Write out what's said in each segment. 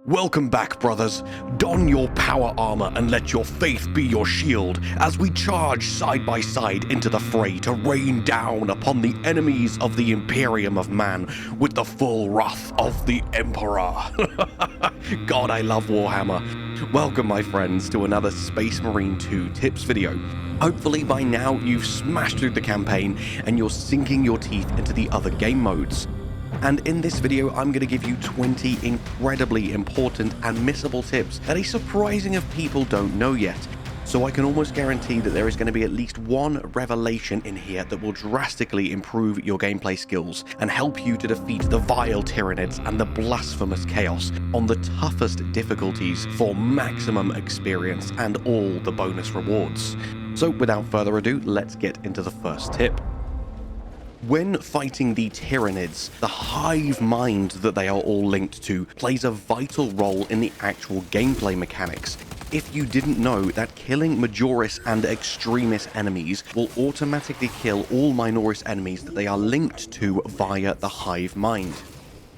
Welcome back, brothers. Don your power armor and let your faith be your shield as we charge side by side into the fray to rain down upon the enemies of the Imperium of Man with the full wrath of the Emperor. God, I love Warhammer. Welcome, my friends, to another Space Marine 2 tips video. Hopefully by now you've smashed through the campaign and you're sinking your teeth into the other game modes. And in this video, I'm going to give you 20 incredibly important and missable tips that a surprising of people don't know yet. So I can almost guarantee that there is going to be at least one revelation in here that will drastically improve your gameplay skills and help you to defeat the vile Tyranids and the blasphemous chaos on the toughest difficulties for maximum experience and all the bonus rewards. So without further ado, let's get into the first tip. When fighting the Tyranids, the Hive Mind that they are all linked to plays a vital role in the actual gameplay mechanics. If you didn't know that killing Majoris and Extremis enemies will automatically kill all Minoris enemies that they are linked to via the Hive Mind.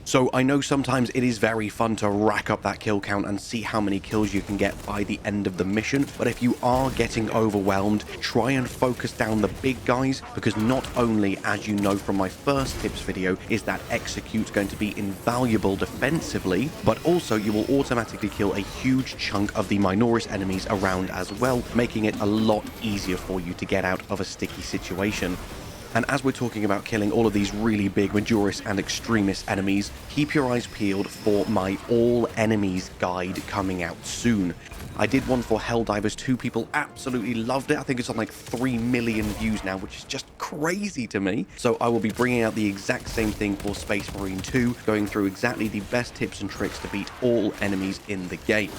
So I know sometimes it is very fun to rack up that kill count and see how many kills you can get by the end of the mission, but if you are getting overwhelmed, try and focus down the big guys, because not only, as you know from my first tips video, is that execute going to be invaluable defensively, but also you will automatically kill a huge chunk of the Minoris enemies around as well, making it a lot easier for you to get out of a sticky situation. And as we're talking about killing all of these really big Majoris and Extremis enemies, keep your eyes peeled for my All Enemies guide coming out soon. I did one for Helldivers 2, people absolutely loved it. I think it's on like 3 million views now, which is just crazy to me. So I will be bringing out the exact same thing for Space Marine 2, going through exactly the best tips and tricks to beat all enemies in the game.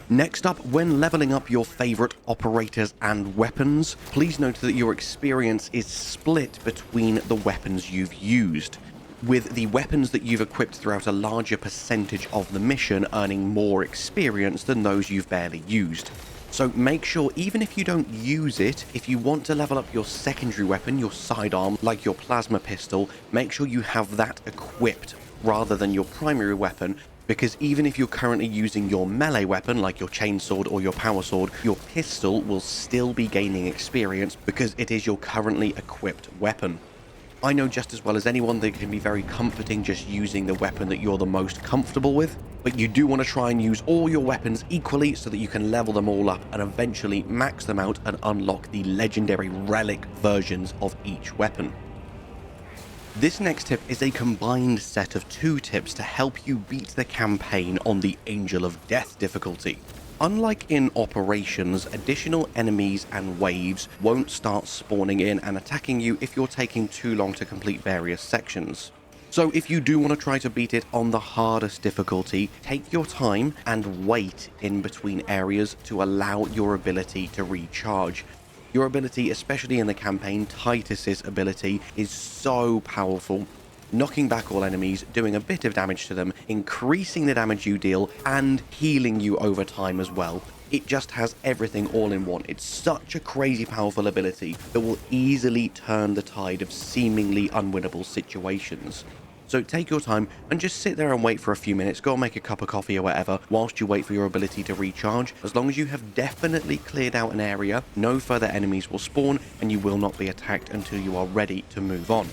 Next up, when leveling up your favorite operators and weapons, please note that your experience is split between the weapons you've used, with the weapons that you've equipped throughout a larger percentage of the mission earning more experience than those you've barely used. So make sure, even if you don't use it, if you want to level up your secondary weapon, your sidearm, like your plasma pistol, make sure you have that equipped rather than your primary weapon, because even if you're currently using your melee weapon, like your Chainsword or your Powersword, your pistol will still be gaining experience because it is your currently equipped weapon. I know just as well as anyone that it can be very comforting just using the weapon that you're the most comfortable with, but you do want to try and use all your weapons equally so that you can level them all up and eventually max them out and unlock the legendary relic versions of each weapon. This next tip is a combined set of 2 tips to help you beat the campaign on the Angel of Death difficulty. Unlike in operations, additional enemies and waves won't start spawning in and attacking you if you're taking too long to complete various sections. So if you do want to try to beat it on the hardest difficulty, take your time and wait in between areas to allow your ability to recharge. Your ability, especially in the campaign, Titus's ability, is so powerful, knocking back all enemies, doing a bit of damage to them, increasing the damage you deal, and healing you over time as well. It just has everything all in one. It's such a crazy powerful ability that will easily turn the tide of seemingly unwinnable situations. So take your time and just sit there and wait for a few minutes, go and make a cup of coffee or whatever, whilst you wait for your ability to recharge. As long as you have definitely cleared out an area, no further enemies will spawn and you will not be attacked until you are ready to move on.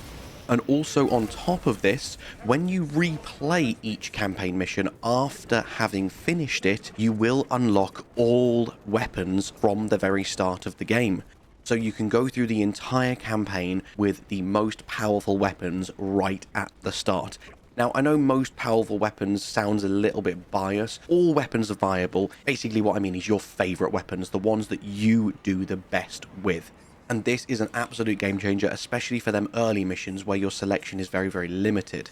And also on top of this, when you replay each campaign mission after having finished it, you will unlock all weapons from the very start of the game. So you can go through the entire campaign with the most powerful weapons right at the start. Now, I know most powerful weapons sounds a little bit biased. All weapons are viable. Basically what I mean is your favorite weapons, the ones that you do the best with. And this is an absolute game changer, especially for them early missions where your selection is very, very limited.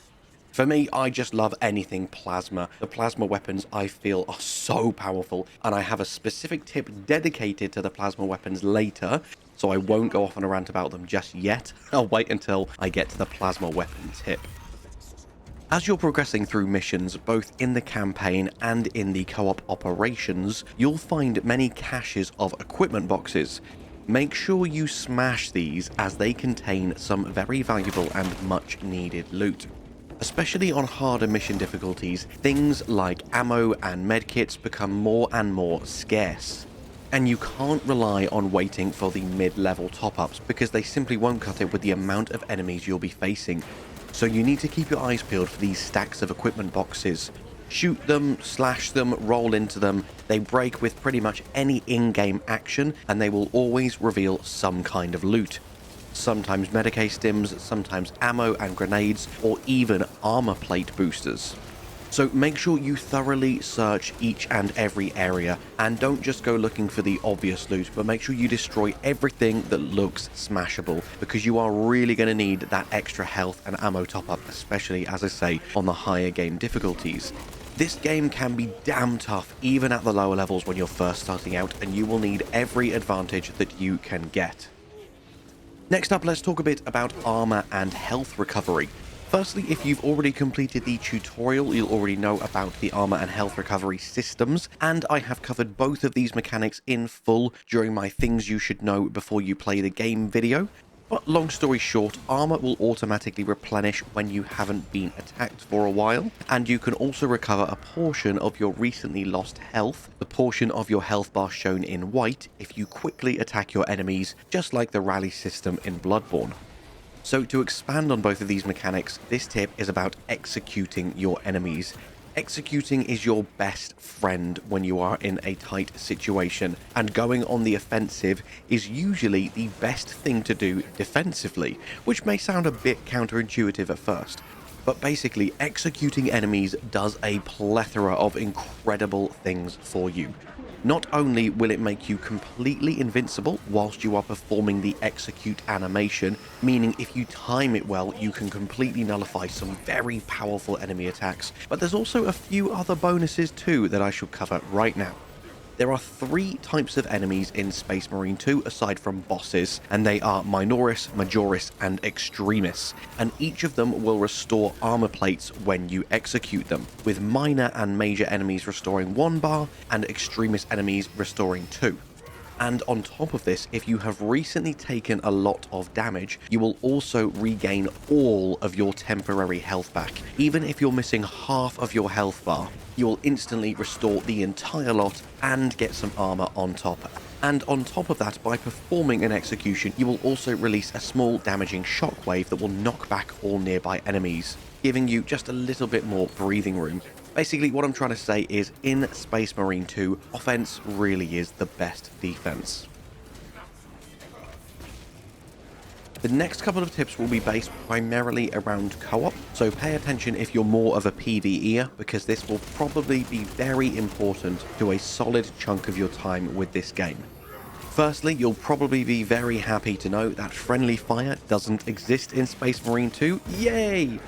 For me, I just love anything plasma. The plasma weapons I feel are so powerful, and I have a specific tip dedicated to the plasma weapons later, so I won't go off on a rant about them just yet. I'll wait until I get to the plasma weapon tip. As you're progressing through missions, both in the campaign and in the co-op operations, you'll find many caches of equipment boxes. Make sure you smash these as they contain some very valuable and much needed loot. Especially on harder mission difficulties, things like ammo and medkits become more and more scarce. And you can't rely on waiting for the mid-level top-ups because they simply won't cut it with the amount of enemies you'll be facing. So you need to keep your eyes peeled for these stacks of equipment boxes. Shoot them, slash them, roll into them. They break with pretty much any in-game action, and they will always reveal some kind of loot. Sometimes Medicae Stims, sometimes ammo and grenades, or even armor plate boosters. So make sure you thoroughly search each and every area, and don't just go looking for the obvious loot, but make sure you destroy everything that looks smashable, because you are really going to need that extra health and ammo top up, especially, as I say, on the higher game difficulties. This game can be damn tough even at the lower levels when you're first starting out, and you will need every advantage that you can get. Next up, let's talk a bit about armor and health recovery. Firstly, if you've already completed the tutorial, you'll already know about the armor and health recovery systems, and I have covered both of these mechanics in full during my things you should know before you play the game video. But long story short, armor will automatically replenish when you haven't been attacked for a while, and you can also recover a portion of your recently lost health, the portion of your health bar shown in white, if you quickly attack your enemies, just like the rally system in Bloodborne. So to expand on both of these mechanics, this tip is about executing your enemies. Executing is your best friend when you are in a tight situation, and going on the offensive is usually the best thing to do defensively, which may sound a bit counterintuitive at first. But basically, executing enemies does a plethora of incredible things for you. Not only will it make you completely invincible whilst you are performing the execute animation, meaning if you time it well, you can completely nullify some very powerful enemy attacks, but there's also a few other bonuses too that I should cover right now. There are 3 types of enemies in Space Marine 2 aside from bosses, and they are Minoris, Majoris, and Extremis, and each of them will restore armor plates when you execute them, with minor and major enemies restoring 1 bar, and Extremis enemies restoring 2. And on top of this, if you have recently taken a lot of damage, you will also regain all of your temporary health back. Even if you're missing half of your health bar, you will instantly restore the entire lot and get some armor on top. And on top of that, by performing an execution, you will also release a small damaging shockwave that will knock back all nearby enemies, giving you just a little bit more breathing room. Basically, what I'm trying to say is, in Space Marine 2, offense really is the best defense. The next couple of tips will be based primarily around co-op, so pay attention if you're more of a PvEer, because this will probably be very important to a solid chunk of your time with this game. Firstly, you'll probably be very happy to know that friendly fire doesn't exist in Space Marine 2. Yay!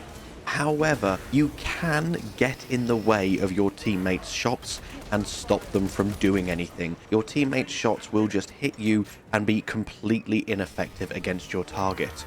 However, you can get in the way of your teammates' shots and stop them from doing anything. Your teammates' shots will just hit you and be completely ineffective against your target.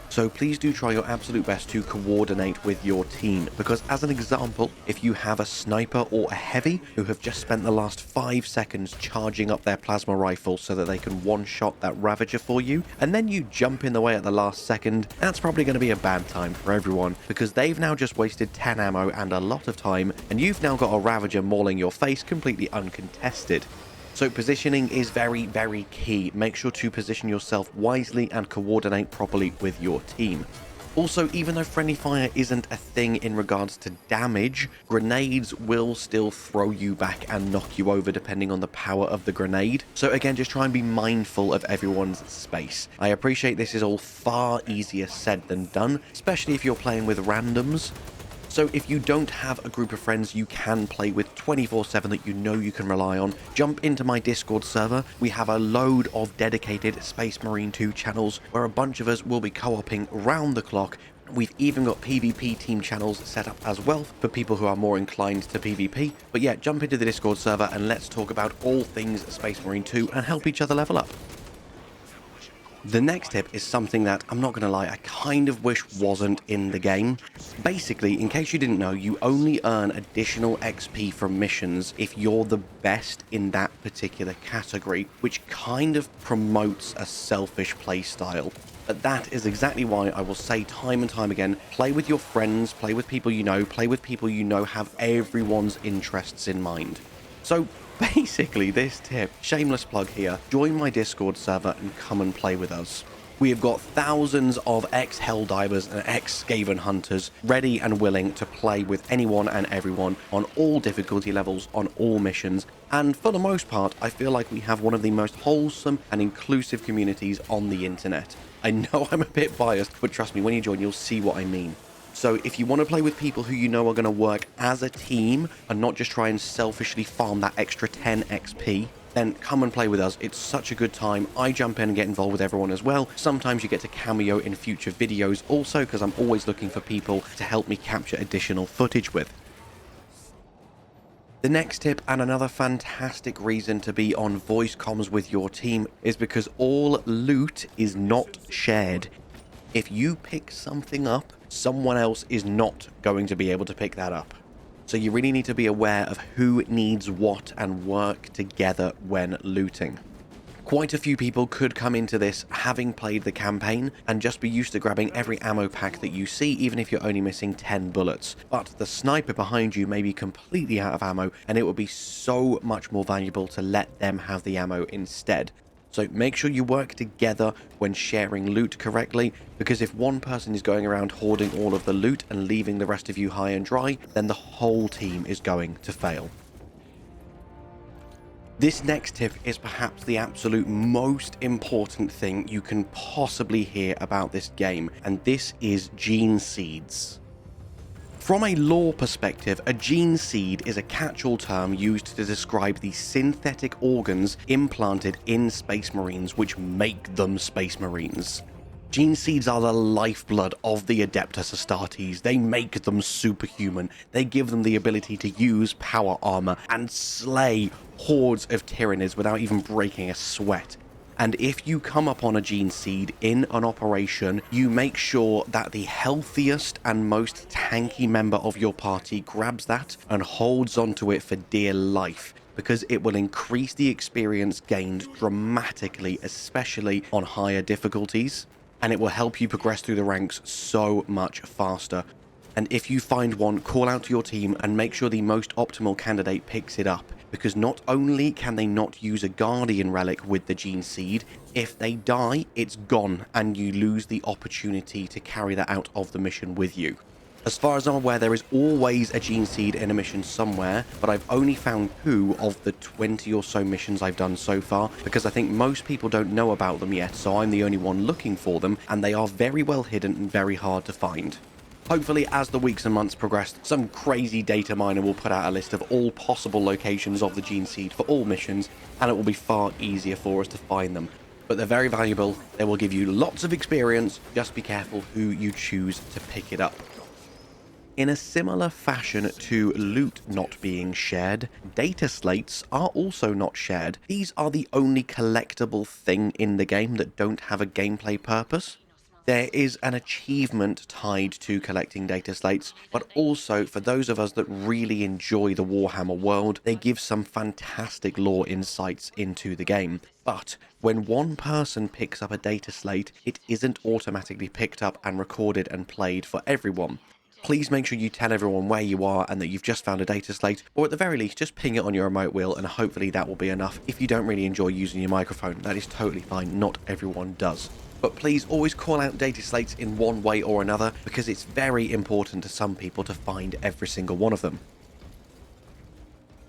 So please do try your absolute best to coordinate with your team, because as an example, if you have a sniper or a heavy who have just spent the last 5 seconds charging up their plasma rifle so that they can one-shot that Ravager for you, and then you jump in the way at the last second, that's probably going to be a bad time for everyone, because they've now just wasted 10 ammo and a lot of time, and you've now got a Ravager mauling your face completely uncontested. So positioning is very, very key. Make sure to position yourself wisely and coordinate properly with your team. Also, even though friendly fire isn't a thing in regards to damage, grenades will still throw you back and knock you over depending on the power of the grenade. So again, just try and be mindful of everyone's space. I appreciate this is all far easier said than done, especially if you're playing with randoms. So if you don't have a group of friends you can play with 24/7 that you know you can rely on, jump into my Discord server. We have a load of dedicated Space Marine 2 channels where a bunch of us will be co-oping round the clock. We've even got PvP team channels set up as well for people who are more inclined to PvP. But yeah, jump into the Discord server and let's talk about all things Space Marine 2 and help each other level up. The next tip is something that, I'm not going to lie, I kind of wish wasn't in the game. Basically, in case you didn't know, you only earn additional XP from missions if you're the best in that particular category, which kind of promotes a selfish playstyle. But that is exactly why I will say time and time again, play with your friends, play with people you know, play with people you know have everyone's interests in mind. So basically this tip, shameless plug here, join my Discord server and come and play with us. We have got thousands of ex-Helldivers and ex-Skaven Hunters ready and willing to play with anyone and everyone on all difficulty levels, on all missions, and for the most part, I feel like we have one of the most wholesome and inclusive communities on the internet. I know I'm a bit biased, but trust me, when you join, you'll see what I mean. So if you want to play with people who you know are going to work as a team and not just try and selfishly farm that extra 10 XP, then come and play with us. It's such a good time. I jump in and get involved with everyone as well. Sometimes you get to cameo in future videos also, because I'm always looking for people to help me capture additional footage with. The next tip, and another fantastic reason to be on voice comms with your team, is because all loot is not shared. If you pick something up, someone else is not going to be able to pick that up. So you really need to be aware of who needs what and work together when looting. Quite a few people could come into this having played the campaign and just be used to grabbing every ammo pack that you see, even if you're only missing 10 bullets. But the sniper behind you may be completely out of ammo, and it would be so much more valuable to let them have the ammo instead. So make sure you work together when sharing loot correctly, because if one person is going around hoarding all of the loot and leaving the rest of you high and dry, then the whole team is going to fail. This next tip is perhaps the absolute most important thing you can possibly hear about this game, and this is Geneseeds. From a lore perspective, a Geneseed is a catch-all term used to describe the synthetic organs implanted in Space Marines which make them Space Marines. Geneseeds are the lifeblood of the Adeptus Astartes. They make them superhuman. They give them the ability to use power armor and slay hordes of Tyranids without even breaking a sweat. And if you come upon a Geneseed in an operation, you make sure that the healthiest and most tanky member of your party grabs that and holds onto it for dear life, because it will increase the experience gained dramatically, especially on higher difficulties, and it will help you progress through the ranks so much faster. And if you find one, call out to your team and make sure the most optimal candidate picks it up, because not only can they not use a Guardian relic with the Geneseed, if they die, it's gone, and you lose the opportunity to carry that out of the mission with you. As far as I'm aware, there is always a Geneseed in a mission somewhere, but I've only found 2 of the 20 or so missions I've done so far, because I think most people don't know about them yet, so I'm the only one looking for them, and they are very well hidden and very hard to find. Hopefully, as the weeks and months progress, some crazy data miner will put out a list of all possible locations of the Geneseed for all missions, and it will be far easier for us to find them. But they're very valuable, they will give you lots of experience, just be careful who you choose to pick it up. In a similar fashion to loot not being shared, data slates are also not shared. These are the only collectible thing in the game that don't have a gameplay purpose. There is an achievement tied to collecting data slates, but also for those of us that really enjoy the Warhammer world, they give some fantastic lore insights into the game. But when one person picks up a data slate, it isn't automatically picked up and recorded and played for everyone. Please make sure you tell everyone where you are and that you've just found a data slate, or at the very least, just ping it on your remote wheel, and hopefully that will be enough. If you don't really enjoy using your microphone, that is totally fine, not everyone does. But please always call out data slates in one way or another, because it's very important to some people to find every single one of them.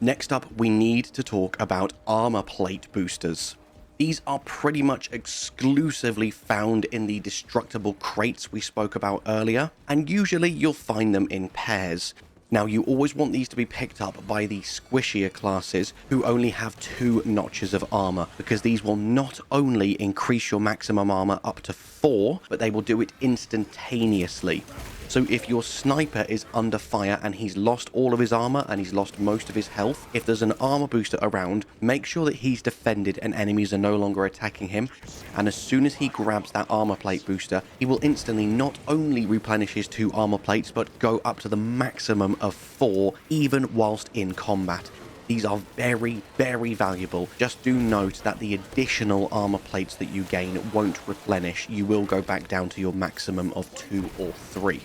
Next up, we need to talk about armor plate boosters. These are pretty much exclusively found in the destructible crates we spoke about earlier, and usually you'll find them in pairs. Now, you always want these to be picked up by the squishier classes who only have 2 notches of armor, because these will not only increase your maximum armor up to 4, but they will do it instantaneously. So if your sniper is under fire and he's lost all of his armor and he's lost most of his health, if there's an armor booster around, make sure that he's defended and enemies are no longer attacking him. And as soon as he grabs that armor plate booster, he will instantly not only replenish his 2 armor plates, but go up to the maximum of 4, even whilst in combat. These are very, very valuable. Just do note that the additional armor plates that you gain won't replenish. You will go back down to your maximum of 2 or 3.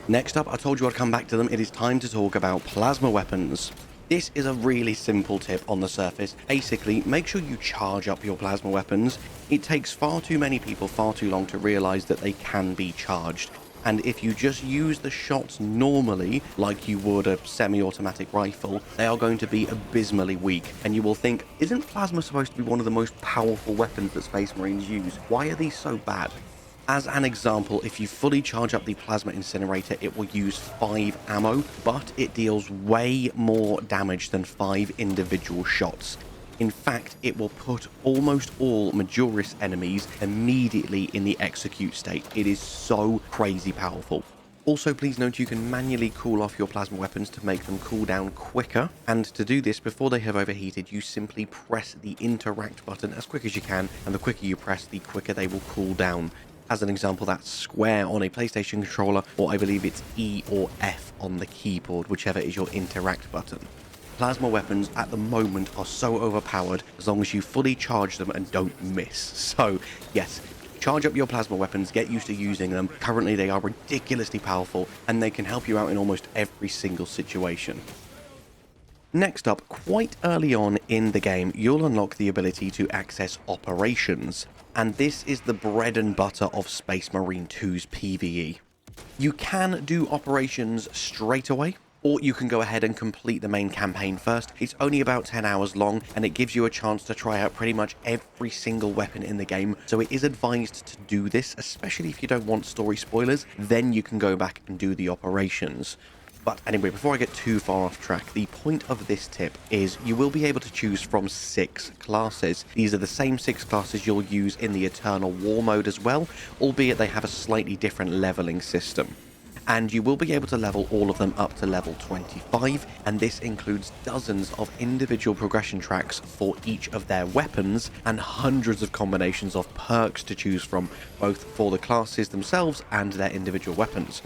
Next up, I told you I'd come back to them. It is time to talk about plasma weapons. This is a really simple tip on the surface. Basically, make sure you charge up your plasma weapons. It takes far too many people far too long to realize that they can be charged. And if you just use the shots normally, like you would a semi-automatic rifle, they are going to be abysmally weak. And you will think, isn't plasma supposed to be one of the most powerful weapons that Space Marines use? Why are these so bad? As an example, if you fully charge up the plasma incinerator, it will use 5 ammo, but it deals way more damage than 5 individual shots. In fact, it will put almost all Majoris enemies immediately in the execute state. It is so crazy powerful. Also, please note you can manually cool off your plasma weapons to make them cool down quicker. And to do this, before they have overheated, you simply press the interact button as quick as you can, and the quicker you press, the quicker they will cool down. As an example, that's square on a PlayStation controller, or I believe it's E or F on the keyboard, whichever is your interact button. Plasma weapons at the moment are so overpowered as long as you fully charge them and don't miss. So, yes, charge up your plasma weapons, get used to using them. Currently, they are ridiculously powerful, and they can help you out in almost every single situation. Next up, quite early on in the game, you'll unlock the ability to access operations. And this is the bread and butter of Space Marine 2's PvE. You can do operations straight away, or you can go ahead and complete the main campaign first. It's only about 10 hours long, and it gives you a chance to try out pretty much every single weapon in the game, so it is advised to do this, especially if you don't want story spoilers. Then you can go back and do the operations. But anyway, before I get too far off track, the point of this tip is you will be able to choose from 6 classes. These are the same 6 classes you'll use in the Eternal War mode as well, albeit they have a slightly different leveling system. And you will be able to level all of them up to level 25, and this includes dozens of individual progression tracks for each of their weapons, and hundreds of combinations of perks to choose from, both for the classes themselves and their individual weapons.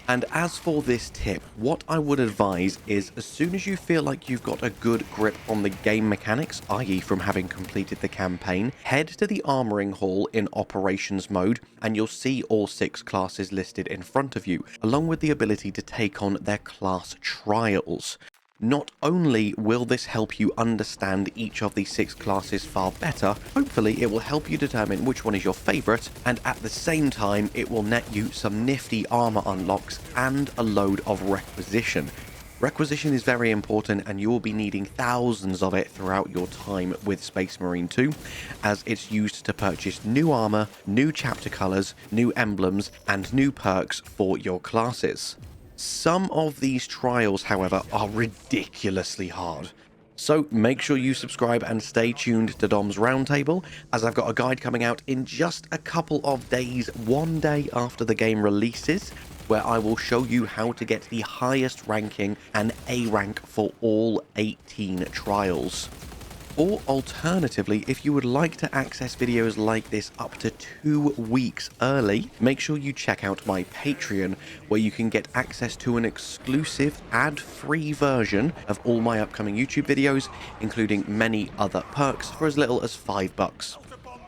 And as for this tip, what I would advise is as soon as you feel like you've got a good grip on the game mechanics, i.e. from having completed the campaign, head to the armoring hall in operations mode and you'll see all 6 classes listed in front of you, along with the ability to take on their class trials. Not only will this help you understand each of the 6 classes far better, hopefully it will help you determine which one is your favourite, and at the same time it will net you some nifty armour unlocks and a load of requisition. Requisition is very important, and you will be needing thousands of it throughout your time with Space Marine 2, as it's used to purchase new armour, new chapter colours, new emblems, and new perks for your classes. Some of these trials, however, are ridiculously hard. So make sure you subscribe and stay tuned to Dom's Roundtable, as I've got a guide coming out in just a couple of days, one day after the game releases, where I will show you how to get the highest ranking and A rank for all 18 trials. Or alternatively, if you would like to access videos like this up to 2 weeks early, make sure you check out my Patreon, where you can get access to an exclusive ad-free version of all my upcoming YouTube videos, including many other perks for as little as $5.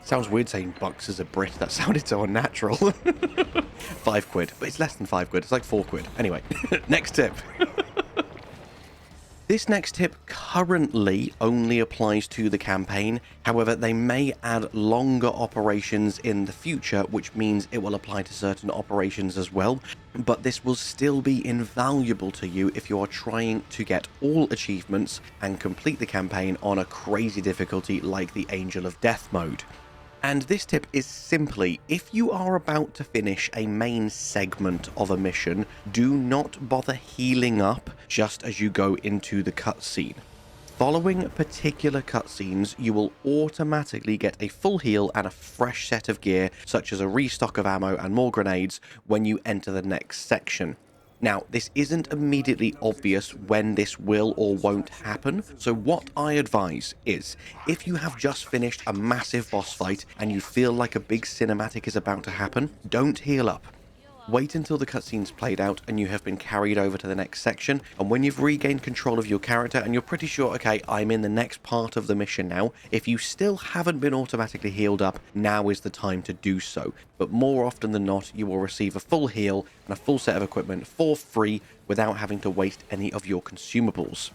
Sounds weird saying bucks as a Brit, that sounded so unnatural. £5, but it's less than £5, it's like £4. Anyway, next tip. This next tip currently only applies to the campaign, however they may add longer operations in the future, which means it will apply to certain operations as well, but this will still be invaluable to you if you are trying to get all achievements and complete the campaign on a crazy difficulty like the Angel of Death mode. And this tip is simply, if you are about to finish a main segment of a mission, do not bother healing up just as you go into the cutscene. Following particular cutscenes, you will automatically get a full heal and a fresh set of gear, such as a restock of ammo and more grenades, when you enter the next section. Now, this isn't immediately obvious when this will or won't happen, so what I advise is, if you have just finished a massive boss fight and you feel like a big cinematic is about to happen, don't heal up. Wait until the cutscene's played out and you have been carried over to the next section, and when you've regained control of your character and you're pretty sure, okay, I'm in the next part of the mission now, if you still haven't been automatically healed up, now is the time to do so. But more often than not, you will receive a full heal and a full set of equipment for free without having to waste any of your consumables.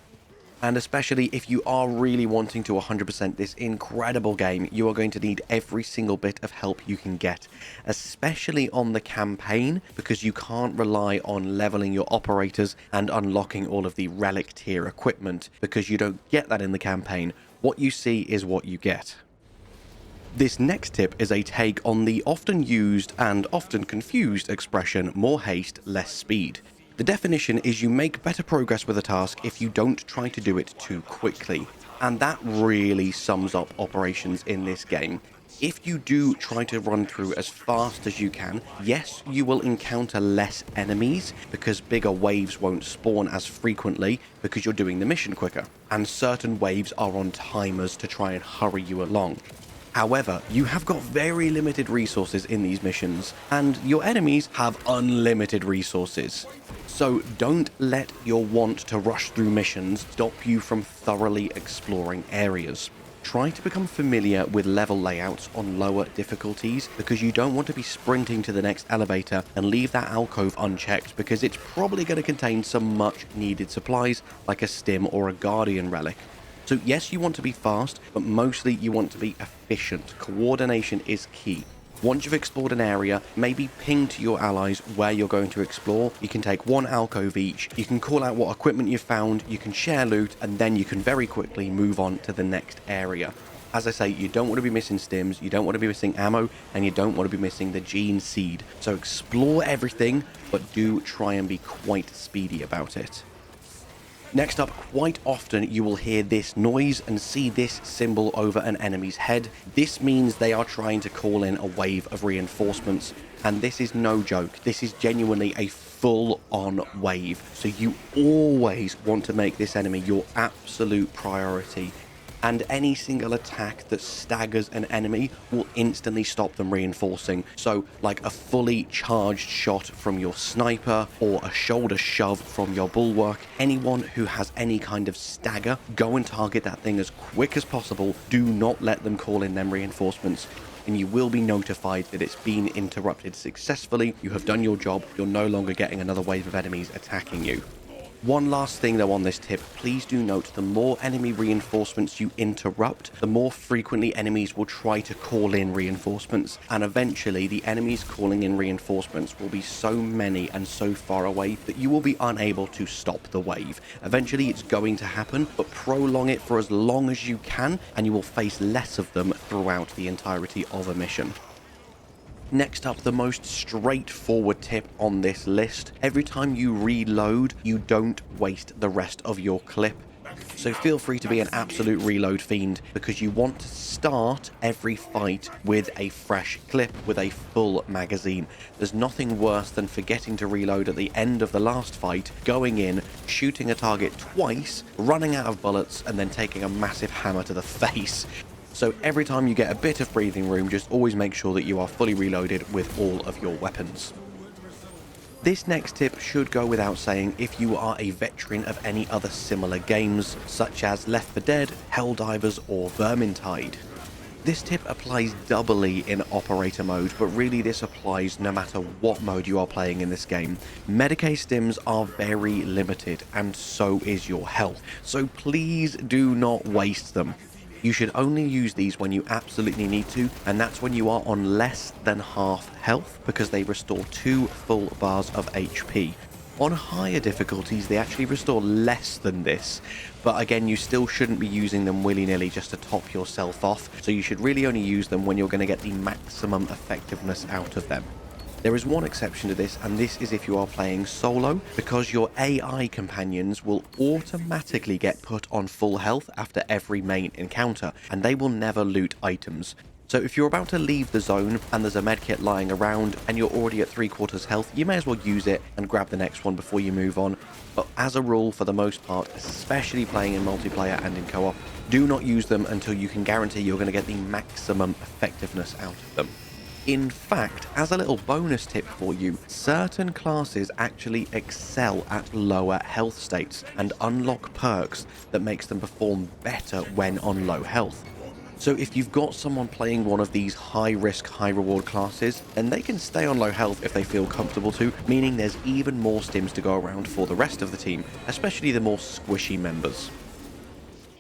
And especially if you are really wanting to 100% this incredible game, you are going to need every single bit of help you can get, especially on the campaign, because you can't rely on leveling your operators and unlocking all of the relic tier equipment, because you don't get that in the campaign. What you see is what you get. This next tip is a take on the often used and often confused expression, more haste, less speed. The definition is you make better progress with a task if you don't try to do it too quickly, and that really sums up operations in this game. If you do try to run through as fast as you can, yes, you will encounter less enemies because bigger waves won't spawn as frequently because you're doing the mission quicker, and certain waves are on timers to try and hurry you along. However, you have got very limited resources in these missions, and your enemies have unlimited resources. So don't let your want to rush through missions stop you from thoroughly exploring areas. Try to become familiar with level layouts on lower difficulties, because you don't want to be sprinting to the next elevator and leave that alcove unchecked, because it's probably going to contain some much needed supplies like a stim or a guardian relic. So yes, you want to be fast, but mostly you want to be efficient. Coordination is key. Once you've explored an area, maybe ping to your allies where you're going to explore. You can take one alcove each, you can call out what equipment you've found, you can share loot, and then you can very quickly move on to the next area. As I say, you don't want to be missing stims, you don't want to be missing ammo, and you don't want to be missing the Geneseed. So explore everything, but do try and be quite speedy about it. Next up, quite often you will hear this noise and see this symbol over an enemy's head. This means they are trying to call in a wave of reinforcements, and this is no joke. This is genuinely a full-on wave. So you always want to make this enemy your absolute priority, and any single attack that staggers an enemy will instantly stop them reinforcing. So like a fully charged shot from your sniper or a shoulder shove from your bulwark, anyone who has any kind of stagger, go and target that thing as quick as possible. Do not let them call in them reinforcements, and you will be notified that it's been interrupted successfully. You have done your job. You're no longer getting another wave of enemies attacking you. One last thing though on this tip, please do note the more enemy reinforcements you interrupt, the more frequently enemies will try to call in reinforcements, and eventually the enemies calling in reinforcements will be so many and so far away that you will be unable to stop the wave. Eventually it's going to happen, but prolong it for as long as you can and you will face less of them throughout the entirety of a mission. Next up, the most straightforward tip on this list. Every time you reload, you don't waste the rest of your clip. So feel free to be an absolute reload fiend, because you want to start every fight with a fresh clip, with a full magazine. There's nothing worse than forgetting to reload at the end of the last fight, going in, shooting a target twice, running out of bullets, and then taking a massive hammer to the face. So every time you get a bit of breathing room, just always make sure that you are fully reloaded with all of your weapons. This next tip should go without saying if you are a veteran of any other similar games, such as Left 4 Dead, Helldivers, or Vermintide. This tip applies doubly in operator mode, but really this applies no matter what mode you are playing in this game. Medicae Stims are very limited, and so is your health, so please do not waste them. You should only use these when you absolutely need to, and that's when you are on less than half health, because they restore 2 full bars of HP. On higher difficulties, they actually restore less than this, but again, you still shouldn't be using them willy-nilly just to top yourself off, so you should really only use them when you're going to get the maximum effectiveness out of them. There is one exception to this, and this is if you are playing solo, because your AI companions will automatically get put on full health after every main encounter, and they will never loot items. So if you're about to leave the zone and there's a medkit lying around and you're already at 3/4 health, you may as well use it and grab the next one before you move on. But as a rule, for the most part, especially playing in multiplayer and in co-op, do not use them until you can guarantee you're going to get the maximum effectiveness out of them. In fact, as a little bonus tip for you, certain classes actually excel at lower health states and unlock perks that makes them perform better when on low health. So if you've got someone playing one of these high risk, high reward classes, then they can stay on low health if they feel comfortable to, meaning there's even more stims to go around for the rest of the team, especially the more squishy members.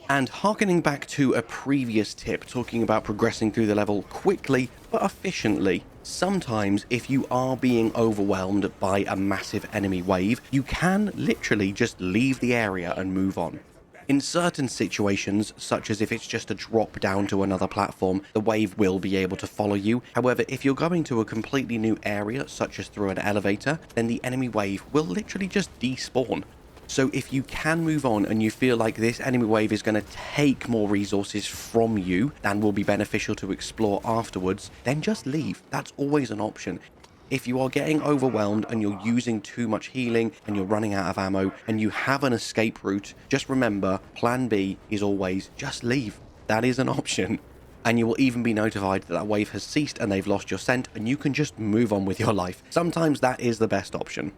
And harkening back to a previous tip talking about progressing through the level quickly but efficiently, sometimes if you are being overwhelmed by a massive enemy wave, you can literally just leave the area and move on. In certain situations, such as if it's just a drop down to another platform, the wave will be able to follow you. However, if you're going to a completely new area, such as through an elevator, then the enemy wave will literally just despawn. So if you can move on and you feel like this enemy wave is going to take more resources from you than will be beneficial to explore afterwards, then just leave. That's always an option. If you are getting overwhelmed and you're using too much healing and you're running out of ammo and you have an escape route, just remember, plan B is always just leave. That is an option. And you will even be notified that that wave has ceased and they've lost your scent, and you can just move on with your life. Sometimes that is the best option.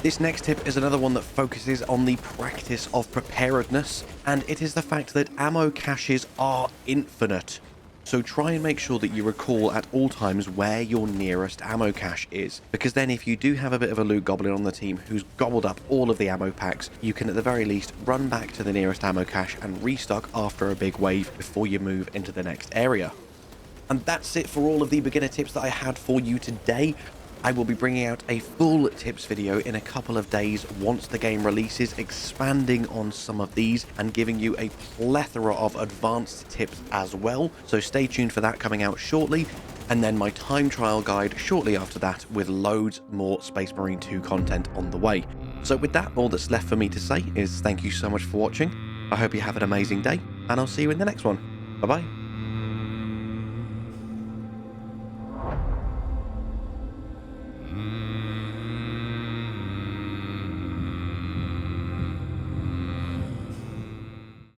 This next tip is another one that focuses on the practice of preparedness, and it is the fact that ammo caches are infinite. So try and make sure that you recall at all times where your nearest ammo cache is, because then if you do have a bit of a loot goblin on the team who's gobbled up all of the ammo packs, you can at the very least run back to the nearest ammo cache and restock after a big wave before you move into the next area. And that's it for all of the beginner tips that I had for you today. I will be bringing out a full tips video in a couple of days once the game releases, expanding on some of these and giving you a plethora of advanced tips as well. So stay tuned for that coming out shortly. And then my time trial guide shortly after that with loads more Space Marine 2 content on the way. So with that, all that's left for me to say is thank you so much for watching. I hope you have an amazing day, and I'll see you in the next one. Bye-bye.